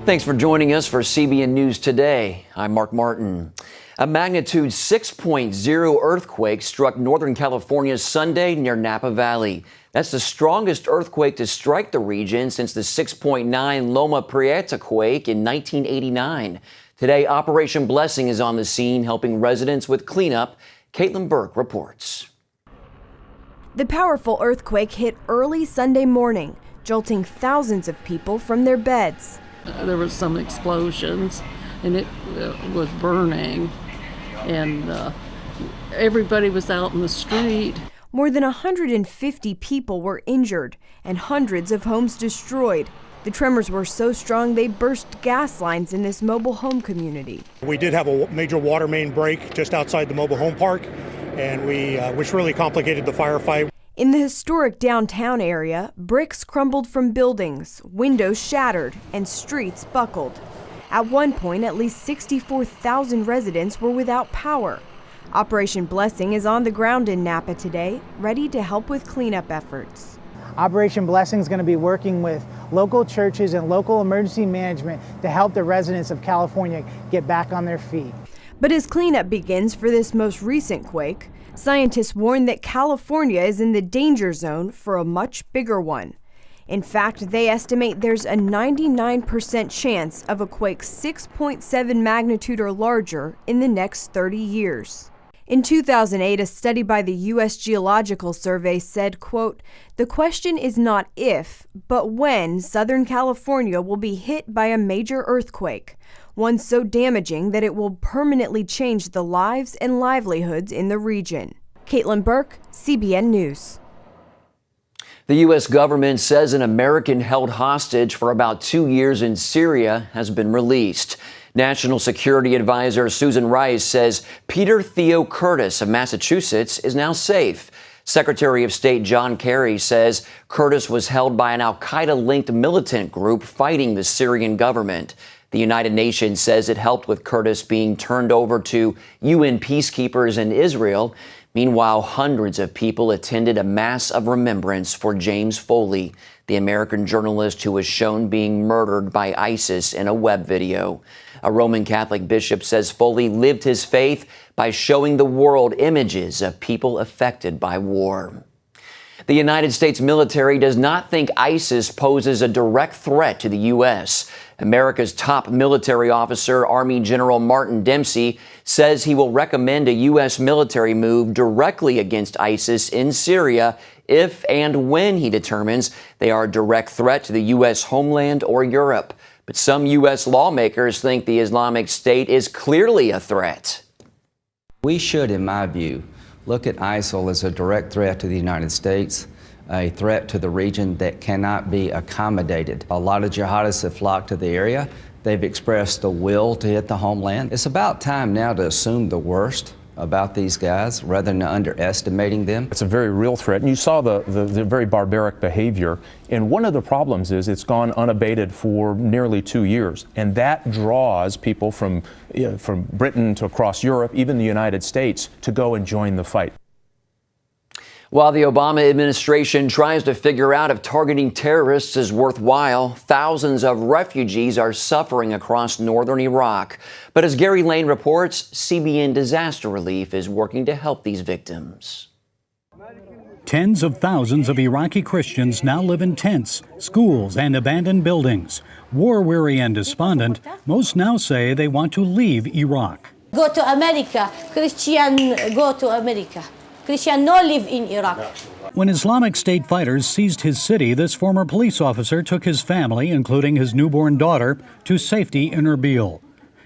Thanks for joining us for CBN News Today. I'm Mark Martin. A magnitude 6.0 earthquake struck Northern California Sunday near Napa Valley. That's the strongest earthquake to strike the region since the 6.9 Loma Prieta quake in 1989. Today, Operation Blessing is on the scene, helping residents with cleanup. Caitlin Burke reports. The powerful earthquake hit early Sunday morning, jolting thousands of people from their beds. There was some explosions, and it was burning, and everybody was out in the street. More than 150 people were injured, and hundreds of homes destroyed. The tremors were so strong they burst gas lines in this mobile home community. We did have a major water main break just outside the mobile home park, and which really complicated the firefight. In the historic downtown area, bricks crumbled from buildings, windows shattered, and streets buckled. At one point, at least 64,000 residents were without power. Operation Blessing is on the ground in Napa today, ready to help with cleanup efforts. Operation Blessing is going to be working with local churches and local emergency management to help the residents of California get back on their feet. But as cleanup begins for this most recent quake, scientists warn that California is in the danger zone for a much bigger one. In fact, they estimate there's a 99% chance of a quake 6.7 magnitude or larger in the next 30 years. In 2008, a study by the U.S. Geological Survey said, quote, "The question is not if, but when Southern California will be hit by a major earthquake, one so damaging that it will permanently change the lives and livelihoods in the region." Caitlin Burke, CBN News. The U.S. government says an American held hostage for about 2 years in Syria has been released. National Security Advisor Susan Rice says Peter Theo Curtis of Massachusetts is now safe. Secretary of State John Kerry says Curtis was held by an al-Qaeda-linked militant group fighting the Syrian government. The United Nations says it helped with Curtis being turned over to UN peacekeepers in Israel. Meanwhile, hundreds of people attended a mass of remembrance for James Foley, the American journalist who was shown being murdered by ISIS in a web video. A Roman Catholic bishop says Foley lived his faith by showing the world images of people affected by war. The United States military does not think ISIS poses a direct threat to the U.S. America's top military officer, Army General Martin Dempsey, says he will recommend a U.S. military move directly against ISIS in Syria if and when he determines they are a direct threat to the U.S. homeland or Europe. But some U.S. lawmakers think the Islamic State is clearly a threat. We should, in my view, look at ISIL as a direct threat to the United States, a threat to the region that cannot be accommodated. A lot of jihadists have flocked to the area. They've expressed the will to hit the homeland. It's about time now to assume the worst about these guys rather than underestimating them. It's a very real threat, and you saw the very barbaric behavior. And one of the problems is it's gone unabated for nearly 2 years, and that draws people from Britain to across Europe, even the United States, to go and join the fight. While the Obama administration tries to figure out if targeting terrorists is worthwhile, thousands of refugees are suffering across northern Iraq. But as Gary Lane reports, CBN Disaster Relief is working to help these victims. Tens of thousands of Iraqi Christians now live in tents, schools, and abandoned buildings. War-weary and despondent, most now say they want to leave Iraq. Go to America. Christian go to America. Christian no live in Iraq. When Islamic State fighters seized his city, this former police officer took his family, including his newborn daughter, to safety in Erbil.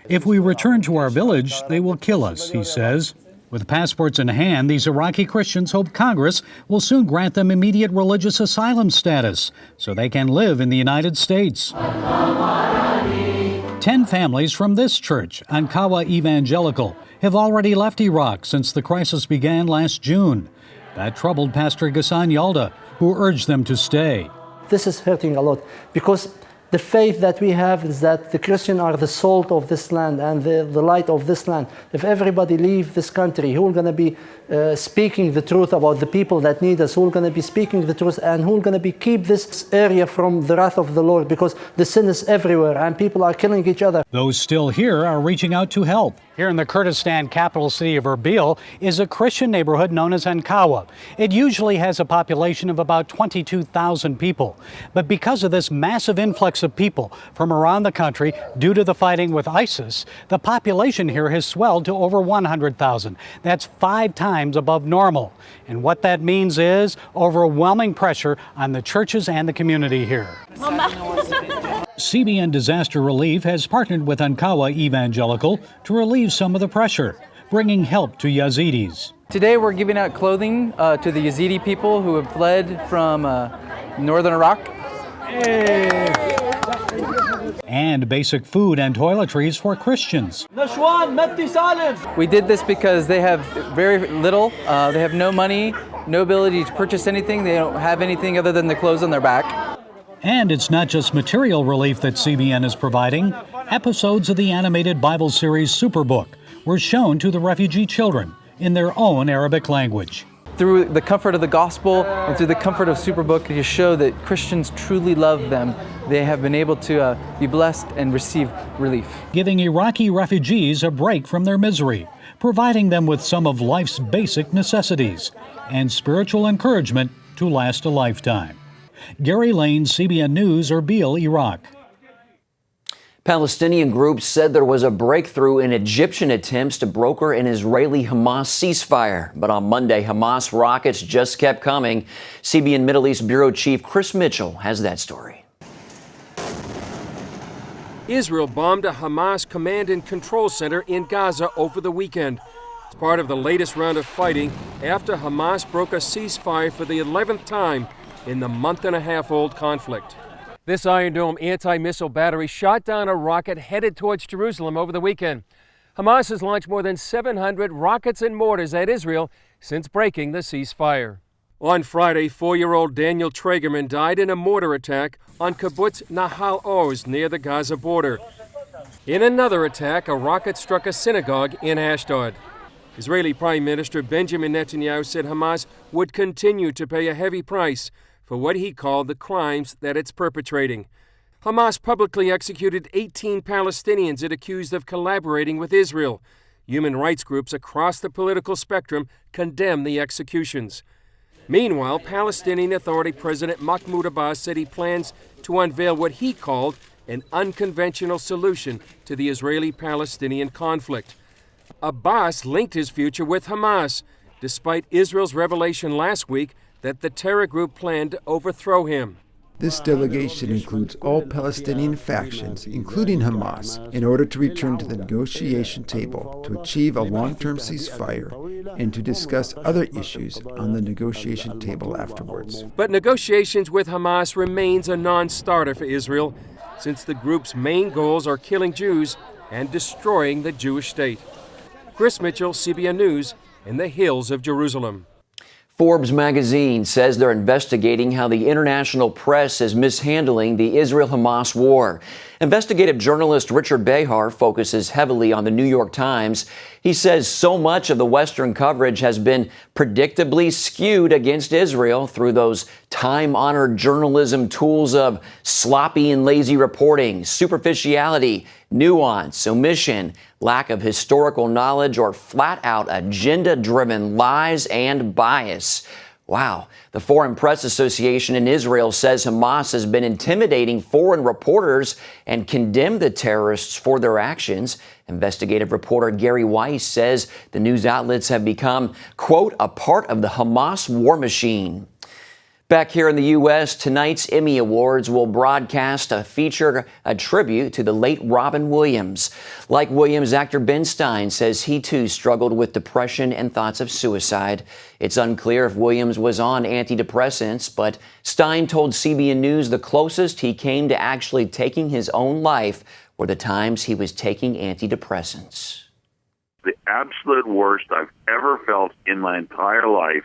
"If we return to our village, they will kill us," he says. With passports in hand, these Iraqi Christians hope Congress will soon grant them immediate religious asylum status so they can live in the United States. 10 families from this church, Ankawa Evangelical, have already left Iraq since the crisis began last June. That troubled Pastor Ghassan Yalda, who urged them to stay. This is hurting a lot because The faith that we have is that the Christians are the salt of this land and the light of this land. If everybody leave this country, who are going to be speaking the truth about the people that need us, who are going to be speaking the truth, and who are going to be keep this area from the wrath of the Lord, because the sin is everywhere and people are killing each other. Those still here are reaching out to help. Here in the Kurdistan capital city of Erbil is a Christian neighborhood known as Ankawa. It usually has a population of about 22,000 people. But because of this massive influx of people from around the country due to the fighting with ISIS, the population here has swelled to over 100,000. That's 5 times above normal. And what that means is overwhelming pressure on the churches and the community here. CBN Disaster Relief has partnered with Ankawa Evangelical to relieve some of the pressure, bringing help to Yazidis. Today we're giving out clothing to the Yazidi people who have fled from northern Iraq. And basic food and toiletries for Christians. We did this because they have very little. They have no money, no ability to purchase anything. They don't have anything other than the clothes on their back. And it's not just material relief that CBN is providing. Episodes of the animated Bible series Superbook were shown to the refugee children in their own Arabic language. Through the comfort of the gospel and through the comfort of Superbook, you show that Christians truly love them. They have been able to be blessed and receive relief. Giving Iraqi refugees a break from their misery, providing them with some of life's basic necessities, and spiritual encouragement to last a lifetime. Gary Lane, CBN News, Erbil, Iraq. Palestinian groups said there was a breakthrough in Egyptian attempts to broker an Israeli-Hamas ceasefire. But on Monday, Hamas rockets just kept coming. CBN Middle East Bureau Chief Chris Mitchell has that story. Israel bombed a Hamas command and control center in Gaza over the weekend. It's part of the latest round of fighting after Hamas broke a ceasefire for the 11th time in the month-and-a-half-old conflict. This Iron Dome anti-missile battery shot down a rocket headed towards Jerusalem over the weekend. Hamas has launched more than 700 rockets and mortars at Israel since breaking the ceasefire. On Friday, 4-year-old Daniel Traegerman died in a mortar attack on kibbutz Nahal Oz near the Gaza border. In another attack, a rocket struck a synagogue in Ashdod. Israeli Prime Minister Benjamin Netanyahu said Hamas would continue to pay a heavy price for what he called the crimes that it's perpetrating. Hamas publicly executed 18 Palestinians it accused of collaborating with Israel. Human rights groups across the political spectrum condemn the executions. Meanwhile, Palestinian Authority President Mahmoud Abbas said he plans to unveil what he called an unconventional solution to the Israeli-Palestinian conflict. Abbas linked his future with Hamas, despite Israel's revelation last week that the terror group planned to overthrow him. This delegation includes all Palestinian factions, including Hamas, in order to return to the negotiation table to achieve a long-term ceasefire and to discuss other issues on the negotiation table afterwards. But negotiations with Hamas remains a non-starter for Israel, since the group's main goals are killing Jews and destroying the Jewish state. Chris Mitchell, CBN News, in the hills of Jerusalem. Forbes magazine says they're investigating how the international press is mishandling the Israel-Hamas war. Investigative journalist Richard Behar focuses heavily on the New York Times. He says so much of the Western coverage has been predictably skewed against Israel through those time-honored journalism tools of sloppy and lazy reporting, superficiality, nuance, omission, lack of historical knowledge, or flat-out agenda-driven lies and bias. Wow. The Foreign Press Association in Israel says Hamas has been intimidating foreign reporters and condemned the terrorists for their actions. Investigative reporter Gary Weiss says the news outlets have become, quote, a part of the Hamas war machine. Back here in the U.S., tonight's Emmy Awards will broadcast a tribute to the late Robin Williams. Like Williams, actor Ben Stein says he too struggled with depression and thoughts of suicide. It's unclear if Williams was on antidepressants, but Stein told CBN News the closest he came to actually taking his own life were the times he was taking antidepressants. The absolute worst I've ever felt in my entire life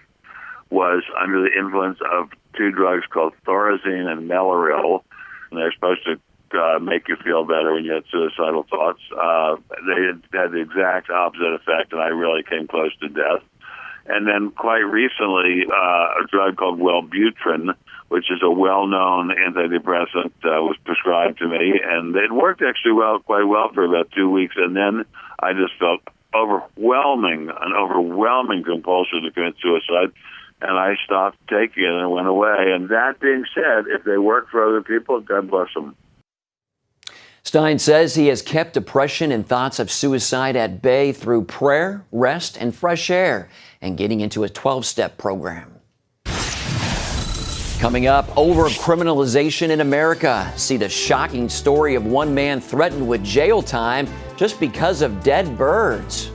was under the influence of two drugs called Thorazine and Mellaril. And they're supposed to make you feel better when you had suicidal thoughts. They had the exact opposite effect, and I really came close to death. And then quite recently, a drug called Wellbutrin, which is a well-known antidepressant, was prescribed to me, and it worked actually quite well for about 2 weeks, and then I just felt an overwhelming compulsion to commit suicide, and I stopped taking it and it went away. And that being said, if they work for other people, God bless them. Stein says he has kept depression and thoughts of suicide at bay through prayer, rest, and fresh air, and getting into a 12-step program. Coming up, over-criminalization in America. See the shocking story of one man threatened with jail time just because of dead birds.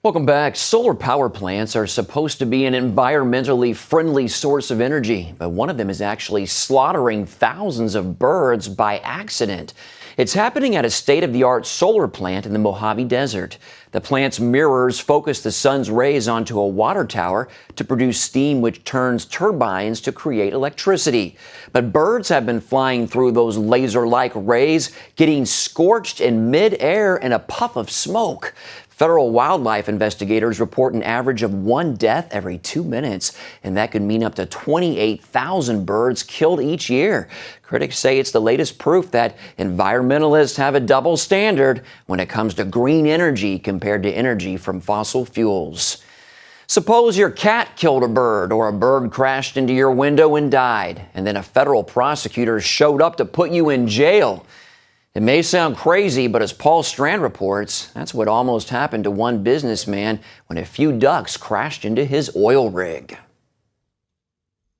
Welcome back. Solar power plants are supposed to be an environmentally friendly source of energy, but one of them is actually slaughtering thousands of birds by accident. It's happening at a state-of-the-art solar plant in the Mojave Desert. The plant's mirrors focus the sun's rays onto a water tower to produce steam which turns turbines to create electricity. But birds have been flying through those laser-like rays, getting scorched in mid-air in a puff of smoke. Federal wildlife investigators report an average of 1 death every 2 minutes, and that could mean up to 28,000 birds killed each year. Critics say it's the latest proof that environmentalists have a double standard when it comes to green energy compared to energy from fossil fuels. Suppose your cat killed a bird or a bird crashed into your window and died, and then a federal prosecutor showed up to put you in jail. It may sound crazy, but as Paul Strand reports, that's what almost happened to one businessman when a few ducks crashed into his oil rig.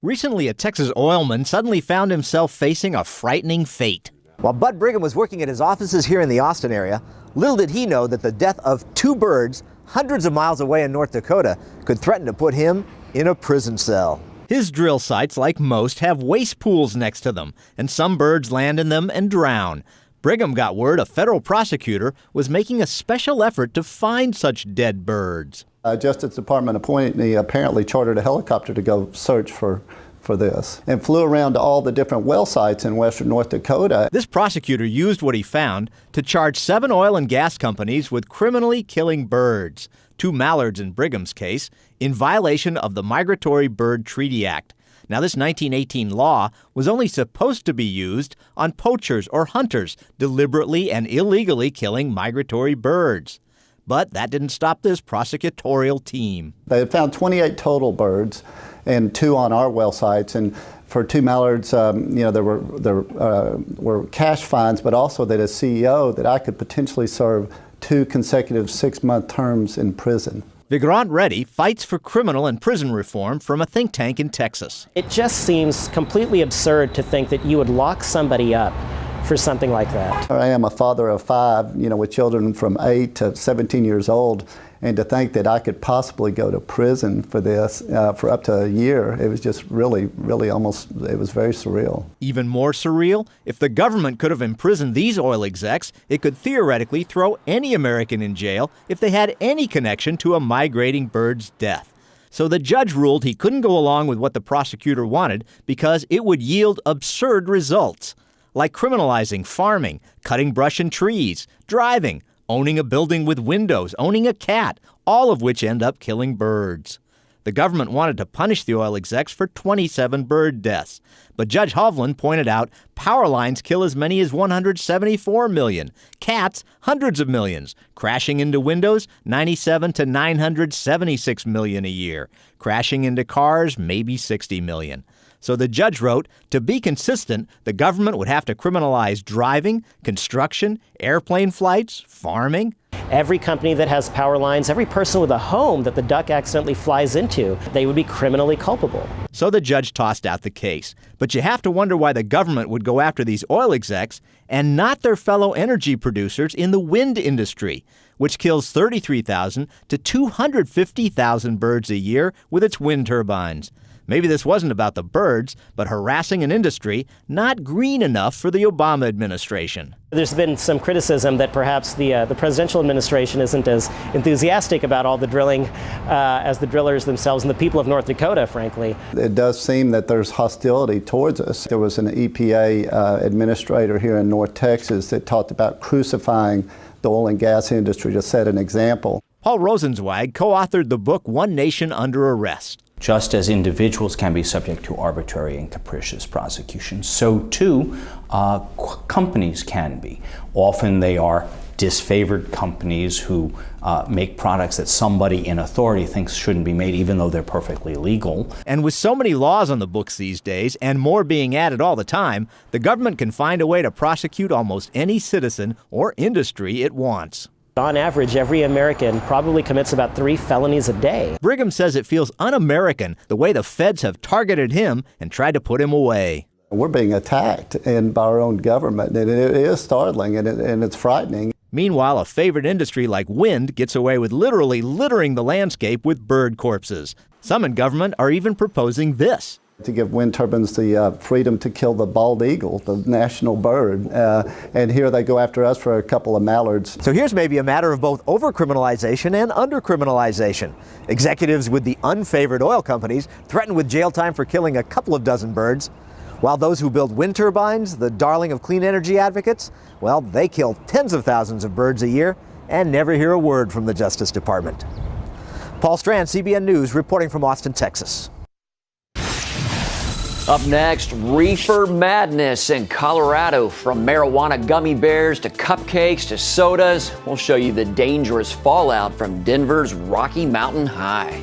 Recently, a Texas oilman suddenly found himself facing a frightening fate. While Bud Brigham was working at his offices here in the Austin area, little did he know that the death of 2 birds hundreds of miles away in North Dakota could threaten to put him in a prison cell. His drill sites, like most, have waste pools next to them, and some birds land in them and drown. Brigham got word a federal prosecutor was making a special effort to find such dead birds. Justice Department appointed me, apparently chartered a helicopter to go search for this, and flew around to all the different well sites in western North Dakota. This prosecutor used what he found to charge 7 oil and gas companies with criminally killing birds, 2 mallards in Brigham's case, in violation of the Migratory Bird Treaty Act. Now, this 1918 law was only supposed to be used on poachers or hunters deliberately and illegally killing migratory birds. But that didn't stop this prosecutorial team. They had found 28 total birds and 2 on our well sites. And for 2 mallards, there were cash fines, but also that as CEO that I could potentially serve 2 consecutive 6-month terms in prison. Vigrant Reddy fights for criminal and prison reform from a think tank in Texas. It just seems completely absurd to think that you would lock somebody up for something like that. I am a father of 5, with children from 8 to 17 years old, and to think that I could possibly go to prison for this for up to a year, it was just really almost, it was very surreal. Even more surreal, if the government could have imprisoned these oil execs, it could theoretically throw any American in jail if they had any connection to a migrating bird's death. So the judge ruled he couldn't go along with what the prosecutor wanted because it would yield absurd results, like criminalizing farming, cutting brush and trees, driving, owning a building with windows, owning a cat, all of which end up killing birds. The government wanted to punish the oil execs for 27 bird deaths. But Judge Hovland pointed out power lines kill as many as 174 million. Cats, hundreds of millions. Crashing into windows, 97 to 976 million a year. Crashing into cars, maybe 60 million. So the judge wrote, to be consistent, the government would have to criminalize driving, construction, airplane flights, farming. Every company that has power lines, every person with a home that the duck accidentally flies into, they would be criminally culpable. So the judge tossed out the case. But you have to wonder why the government would go after these oil execs and not their fellow energy producers in the wind industry, which kills 33,000 to 250,000 birds a year with its wind turbines. Maybe this wasn't about the birds, but harassing an industry not green enough for the Obama administration. There's been some criticism that perhaps the presidential administration isn't as enthusiastic about all the drilling as the drillers themselves and the people of North Dakota, frankly. It does seem that there's hostility towards us. There was an EPA administrator here in North Texas that talked about crucifying the oil and gas industry to set an example. Paul Rosenzweig co-authored the book One Nation Under Arrest. Just as individuals can be subject to arbitrary and capricious prosecution, so too companies can be. Often they are disfavored companies who make products that somebody in authority thinks shouldn't be made, even though they're perfectly legal. And with so many laws on the books these days, and more being added all the time, the government can find a way to prosecute almost any citizen or industry it wants. On average, every American probably commits about 3 felonies a day. Brigham says it feels un-American the way the feds have targeted him and tried to put him away. We're being attacked by our own government, and it is startling and it's frightening. Meanwhile, a favorite industry like wind gets away with literally littering the landscape with bird corpses. Some in government are even proposing this. To give wind turbines the freedom to kill the bald eagle, the national bird. And here they go after us for a couple of mallards. So here's maybe a matter of both over-criminalization and under-criminalization. Executives with the unfavored oil companies threaten with jail time for killing a couple of dozen birds, while those who build wind turbines, the darling of clean energy advocates, well, they kill tens of thousands of birds a year and never hear a word from the Justice Department. Paul Strand, CBN News, reporting from Austin, Texas. Up next, reefer madness in Colorado. From marijuana gummy bears to cupcakes to sodas, we'll show you the dangerous fallout from Denver's Rocky Mountain High.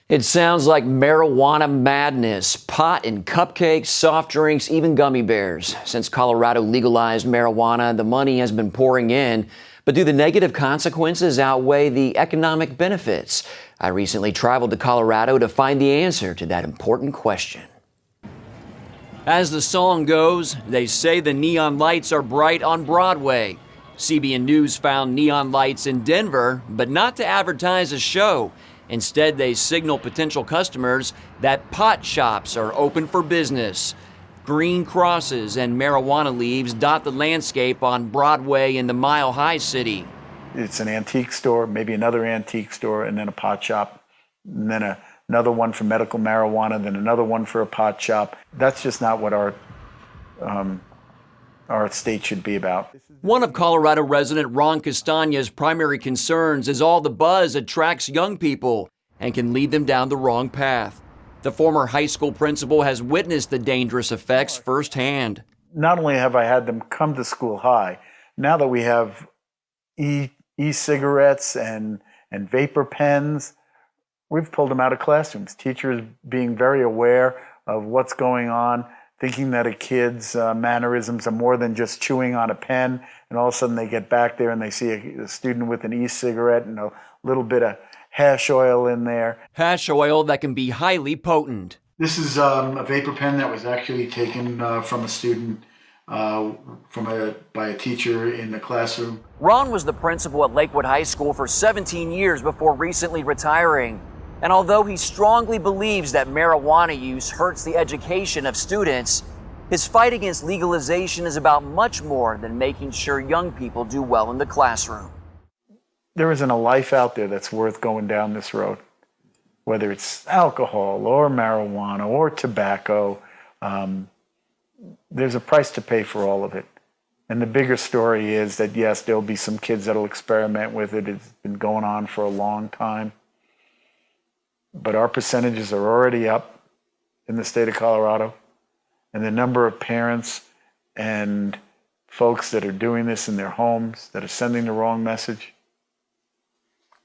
It sounds like marijuana madness. Pot and cupcakes, soft drinks, even gummy bears. Since Colorado legalized marijuana, the money has been pouring in. But do the negative consequences outweigh the economic benefits? I recently traveled to Colorado to find the answer to that important question. As the song goes, they say the neon lights are bright on Broadway. CBN News found neon lights in Denver, but not to advertise a show. Instead, they signal potential customers that pot shops are open for business. Green crosses and marijuana leaves dot the landscape on Broadway in the Mile High City. It's an antique store, maybe another antique store, and then a pot shop, and then another one for medical marijuana, then another one for a pot shop. That's just not what our state should be about. One of Colorado resident Ron Castagna's primary concerns is all the buzz attracts young people and can lead them down the wrong path. The former high school principal has witnessed the dangerous effects firsthand. Not only have I had them come to school high, now that we have e-cigarettes and vapor pens, we've pulled them out of classrooms. Teachers being very aware of what's going on, thinking that a kid's mannerisms are more than just chewing on a pen, and all of a sudden they get back there and they see a student with an e-cigarette and a little bit of hash oil in there. Hash oil that can be highly potent. This is a vapor pen that was actually taken from a student by a teacher in the classroom. Ron was the principal at Lakewood High School for 17 years before recently retiring. And although he strongly believes that marijuana use hurts the education of students, his fight against legalization is about much more than making sure young people do well in the classroom. There isn't a life out there that's worth going down this road, whether it's alcohol or marijuana or tobacco. There's a price to pay for all of it. And the bigger story is that, yes, there'll be some kids that'll experiment with it. It's been going on for a long time. But our percentages are already up in the state of Colorado. And the number of parents and folks that are doing this in their homes, that are sending the wrong message,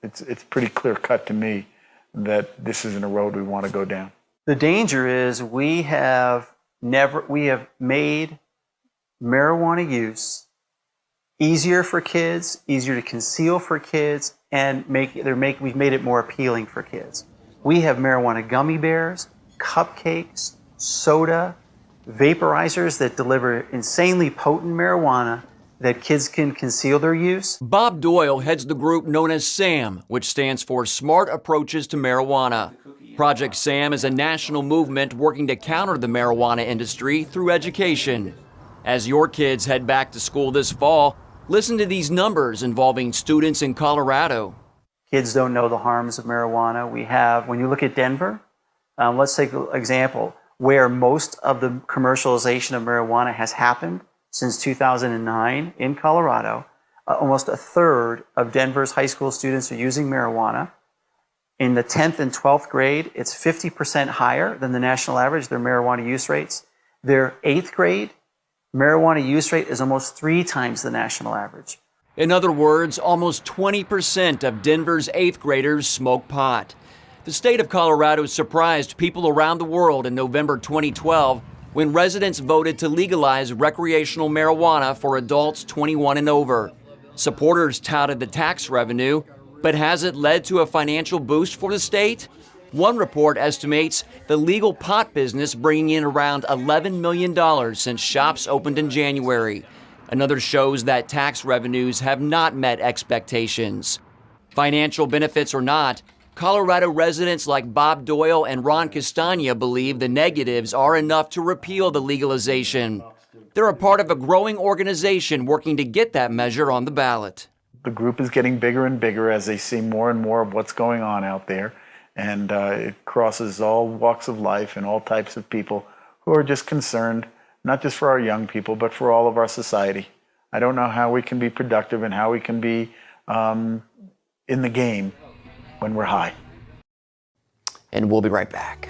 it's pretty clear cut to me that this isn't a road we want to go down. The danger is we have made marijuana use easier for kids, easier to conceal for kids, and we've made it more appealing for kids. We have marijuana gummy bears, cupcakes, soda, vaporizers that deliver insanely potent marijuana that kids can conceal their use. Bob Doyle heads the group known as SAM, which stands for Smart Approaches to Marijuana. Project SAM is a national movement working to counter the marijuana industry through education. As your kids head back to school this fall, listen to these numbers involving students in Colorado. Kids don't know the harms of marijuana. We have, when you look at Denver, let's take an example where most of the commercialization of marijuana has happened since 2009 in Colorado. Almost a third of Denver's high school students are using marijuana. In the 10th and 12th grade, it's 50% higher than the national average, their marijuana use rates. Their 8th grade marijuana use rate is almost 3 times the national average. In other words, almost 20% of Denver's 8th graders smoke pot. The state of Colorado surprised people around the world in November 2012 when residents voted to legalize recreational marijuana for adults 21 and over. Supporters touted the tax revenue, but has it led to a financial boost for the state? One report estimates the legal pot business bringing in around $11 million since shops opened in January. Another shows that tax revenues have not met expectations. Financial benefits or not, Colorado residents like Bob Doyle and Ron Castagna believe the negatives are enough to repeal the legalization. They're a part of a growing organization working to get that measure on the ballot. The group is getting bigger and bigger as they see more and more of what's going on out there. And it crosses all walks of life and all types of people who are just concerned, not just for our young people, but for all of our society. I don't know how we can be productive and how we can be in the game when we're high. And we'll be right back.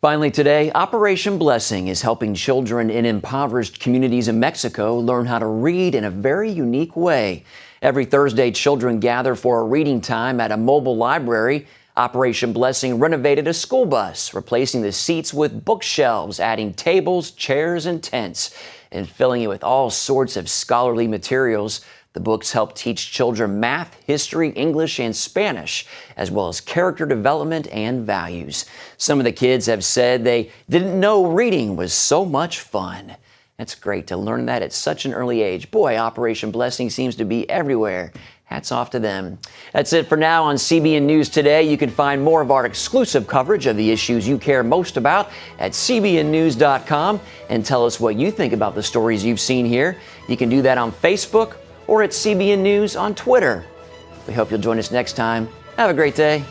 Finally today, Operation Blessing is helping children in impoverished communities in Mexico learn how to read in a very unique way. Every Thursday, children gather for a reading time at a mobile library. Operation Blessing renovated a school bus, replacing the seats with bookshelves, adding tables, chairs, and tents, and filling it with all sorts of scholarly materials. The books help teach children math, history, English, and Spanish, as well as character development and values. Some of the kids have said they didn't know reading was so much fun. That's great to learn that at such an early age. Boy, Operation Blessing seems to be everywhere. Hats off to them. That's it for now on CBN News Today. You can find more of our exclusive coverage of the issues you care most about at cbnnews.com and tell us what you think about the stories you've seen here. You can do that on Facebook or at CBN News on Twitter. We hope you'll join us next time. Have a great day.